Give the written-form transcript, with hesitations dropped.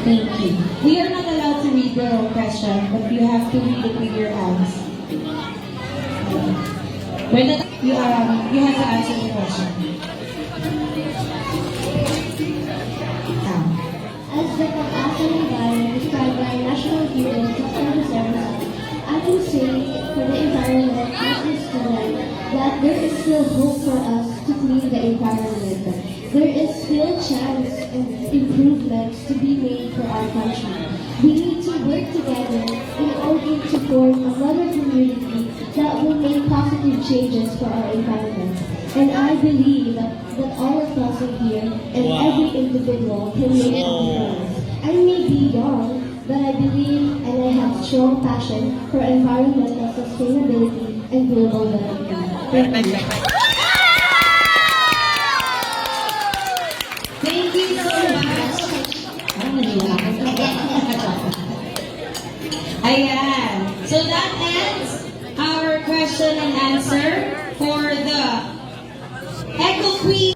Thank you. We are not allowed to read the question, but you have to read it with your hands. When you have to answer the question. As the Pag-asa ng Bayan described by National Hero Dr. Jose Rizal, I can say for the environment as a student that there is still hope for us to clean the environment. There is still chance and improvements to be made for our country. We need to work together in order to form another community that will make positive changes for our environment. And I believe that all of us are here and every individual can make a difference. I may be young, but I believe and I have strong passion for environmental sustainability and global well-being. Thank you. Thank you so much. Ayan. So that ends our question and answer for the Eco Queen.